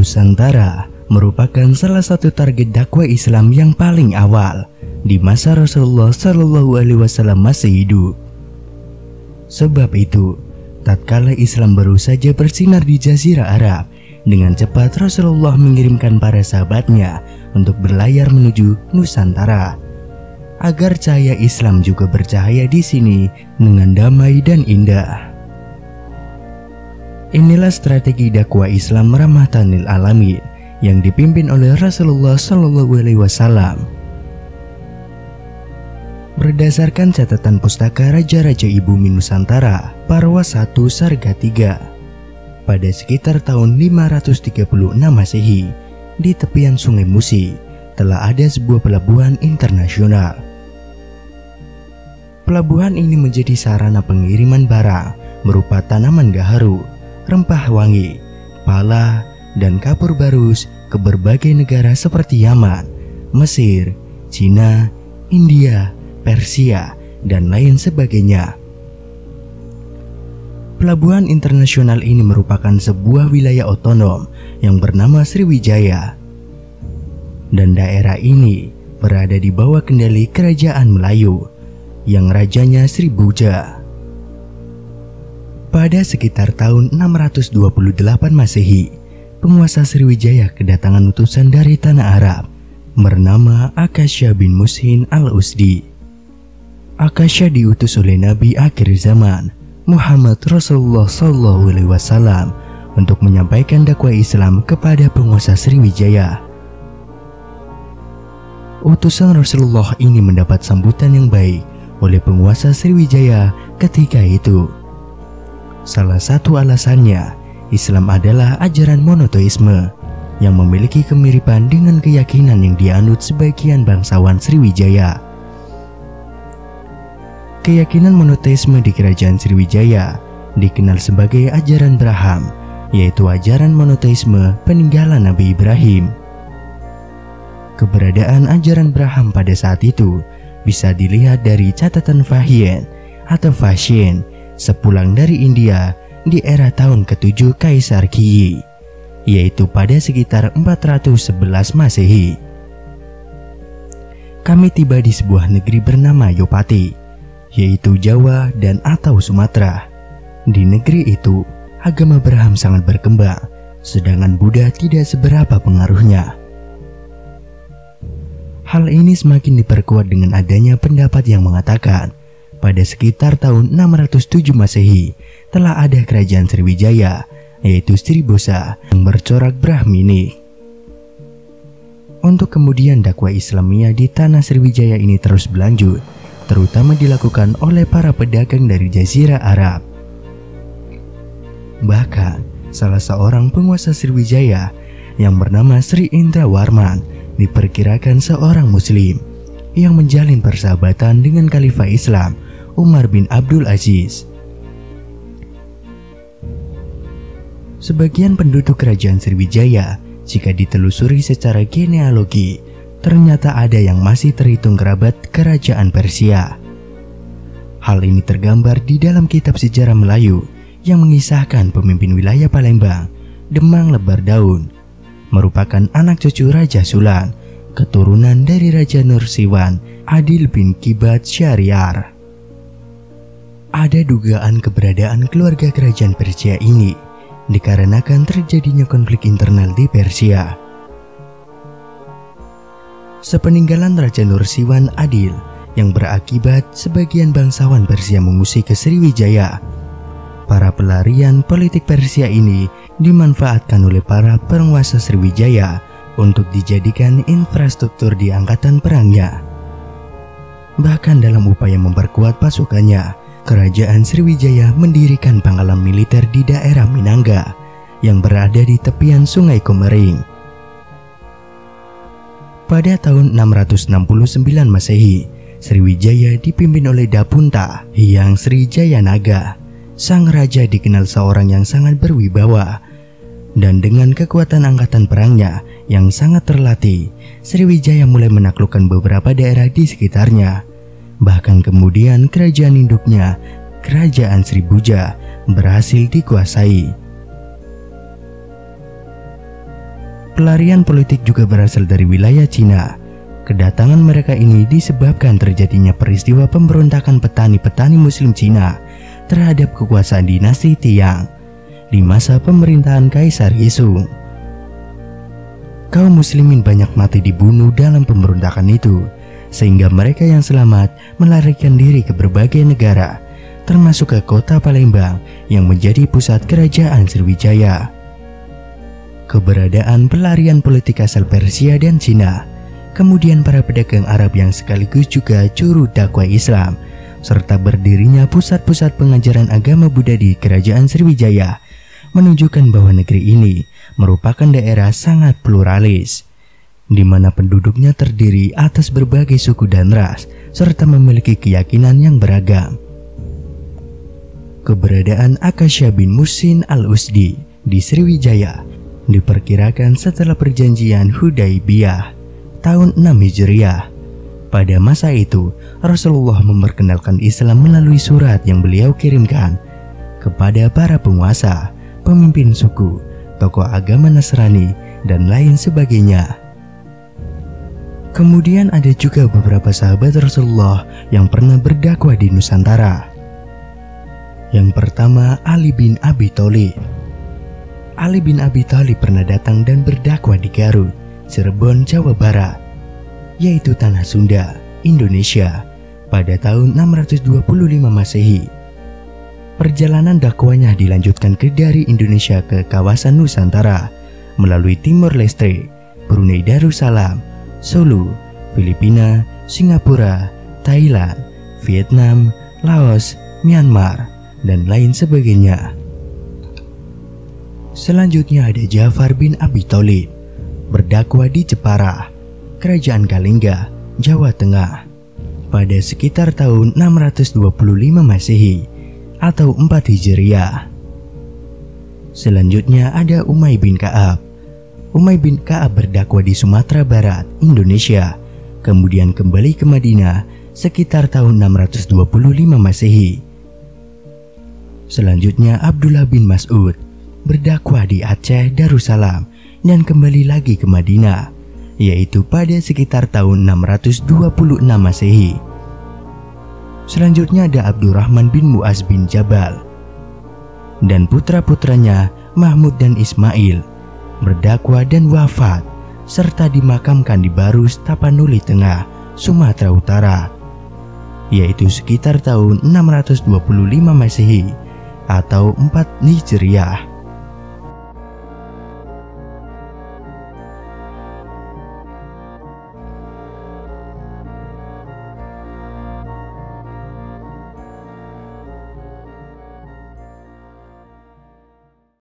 Nusantara merupakan salah satu target dakwah Islam yang paling awal di masa Rasulullah Shallallahu Alaihi Wasallam masih hidup. Sebab itu, tatkala Islam baru saja bersinar di Jazirah Arab, dengan cepat Rasulullah mengirimkan para sahabatnya untuk berlayar menuju Nusantara, agar cahaya Islam juga bercahaya di sini dengan damai dan indah. Inilah strategi dakwah Islam rahmatan lil alamin yang dipimpin oleh Rasulullah Shallallahu Alaihi Wasallam. Berdasarkan catatan pustaka Raja-Raja Ibumi Nusantara Parwa 1 Sarga 3, pada sekitar tahun 536 Masehi, di tepian Sungai Musi telah ada sebuah pelabuhan internasional. Pelabuhan ini menjadi sarana pengiriman barang berupa tanaman gaharu, rempah wangi, pala, dan kapur barus ke berbagai negara seperti Yaman, Mesir, Cina, India, Persia, dan lain sebagainya. Pelabuhan internasional ini merupakan sebuah wilayah otonom yang bernama Sriwijaya, dan daerah ini berada di bawah kendali Kerajaan Melayu yang rajanya Sri Buja. Pada sekitar tahun 628 Masehi, penguasa Sriwijaya kedatangan utusan dari tanah Arab bernama Akasya bin Mushin al-Usdi. Akasya diutus oleh Nabi akhir zaman Muhammad Rasulullah Sallallahu Alaihi Wasallam untuk menyampaikan dakwah Islam kepada penguasa Sriwijaya. Utusan Rasulullah ini mendapat sambutan yang baik oleh penguasa Sriwijaya ketika itu. Salah satu alasannya, Islam adalah ajaran monoteisme yang memiliki kemiripan dengan keyakinan yang dianut sebagian bangsawan Sriwijaya. Keyakinan monoteisme di kerajaan Sriwijaya dikenal sebagai ajaran Braham, yaitu ajaran monoteisme peninggalan Nabi Ibrahim. Keberadaan ajaran Braham pada saat itu bisa dilihat dari catatan Fahien atau Fashin sepulang dari India di era tahun ke-7 Kaisar Qi, yaitu pada sekitar 411 Masehi. Kami tiba di sebuah negeri bernama Yopati, yaitu Jawa dan atau Sumatera. Di negeri itu, agama Braham sangat berkembang, sedangkan Buddha tidak seberapa pengaruhnya. Hal ini semakin diperkuat dengan adanya pendapat yang mengatakan pada sekitar tahun 607 Masehi telah ada kerajaan Sriwijaya, yaitu Sribosa, yang bercorak Brahmini. Untuk kemudian dakwah Islamiyah di tanah Sriwijaya ini terus berlanjut, terutama dilakukan oleh para pedagang dari Jazirah Arab. Bahkan salah seorang penguasa Sriwijaya yang bernama Sri Indrawarman diperkirakan seorang muslim yang menjalin persahabatan dengan Khalifah Islam Umar bin Abdul Aziz. Sebagian penduduk kerajaan Sriwijaya, jika ditelusuri secara genealogi, ternyata ada yang masih terhitung kerabat kerajaan Persia. Hal ini tergambar di dalam kitab sejarah Melayu yang mengisahkan pemimpin wilayah Palembang, Demang Lebar Daun, merupakan anak cucu Raja Sulan, keturunan dari Raja Nursiwan Adil bin Kibat Syahriar. Ada dugaan keberadaan keluarga kerajaan Persia ini dikarenakan terjadinya konflik internal di Persia. Sepeninggalan Raja Nursiwan Adil yang berakibat sebagian bangsawan Persia mengusik ke Sriwijaya, para pelarian politik Persia ini dimanfaatkan oleh para penguasa Sriwijaya untuk dijadikan infrastruktur di angkatan perangnya. Bahkan dalam upaya memperkuat pasukannya, kerajaan Sriwijaya mendirikan pangkalan militer di daerah Minangga yang berada di tepian Sungai Komering. Pada tahun 669 Masehi, Sriwijaya dipimpin oleh Dapunta Hyang Sri Jayanaga. Sang raja dikenal seorang yang sangat berwibawa, dan dengan kekuatan angkatan perangnya yang sangat terlatih, Sriwijaya mulai menaklukkan beberapa daerah di sekitarnya. Bahkan kemudian kerajaan induknya, Kerajaan Sri Buja, berhasil dikuasai. Pelarian politik juga berasal dari wilayah Cina. Kedatangan mereka ini disebabkan terjadinya peristiwa pemberontakan petani-petani Muslim Cina terhadap kekuasaan dinasti Tiang di masa pemerintahan Kaisar Yizong. Kaum muslimin banyak mati dibunuh dalam pemberontakan itu, sehingga mereka yang selamat melarikan diri ke berbagai negara, termasuk ke kota Palembang yang menjadi pusat kerajaan Sriwijaya. Keberadaan pelarian politik asal Persia dan Cina, kemudian para pedagang Arab yang sekaligus juga juru dakwah Islam, serta berdirinya pusat-pusat pengajaran agama Buddha di kerajaan Sriwijaya menunjukkan bahwa negeri ini merupakan daerah sangat pluralis, di mana penduduknya terdiri atas berbagai suku dan ras, serta memiliki keyakinan yang beragam. Keberadaan Akasya bin Muhsin al-Usdi di Sriwijaya diperkirakan setelah perjanjian Hudaibiyah tahun 6 Hijriah. Pada masa itu, Rasulullah memperkenalkan Islam melalui surat yang beliau kirimkan kepada para penguasa, pemimpin suku, tokoh agama Nasrani, dan lain sebagainya. Kemudian ada juga beberapa sahabat Rasulullah yang pernah berdakwah di Nusantara. Yang pertama, Ali bin Abi Thalib. Ali bin Abi Thalib pernah datang dan berdakwah di Garut, Cirebon, Jawa Barat, yaitu tanah Sunda, Indonesia, pada tahun 625 Masehi. Perjalanan dakwahnya dilanjutkan dari Indonesia ke kawasan Nusantara melalui Timor Leste, Brunei Darussalam, Sulu, Filipina, Singapura, Thailand, Vietnam, Laos, Myanmar, dan lain sebagainya. Selanjutnya ada Ja'far bin Abi Thalib, berdakwah di Jepara, Kerajaan Kalingga, Jawa Tengah, pada sekitar tahun 625 Masehi atau 4 Hijriah. Selanjutnya ada Umay bin Ka'ab. Umay bin Ka'ab berdakwah di Sumatera Barat, Indonesia, kemudian kembali ke Madinah sekitar tahun 625 Masehi. Selanjutnya Abdullah bin Mas'ud berdakwah di Aceh, Darussalam, dan kembali lagi ke Madinah, yaitu pada sekitar tahun 626 Masehi. Selanjutnya ada Abdurrahman bin Mu'az bin Jabal dan putra-putranya Mahmud dan Ismail berdakwah dan wafat serta dimakamkan di Barus, Tapanuli Tengah, Sumatera Utara, yaitu sekitar tahun 625 Masehi atau 4 Hijriah.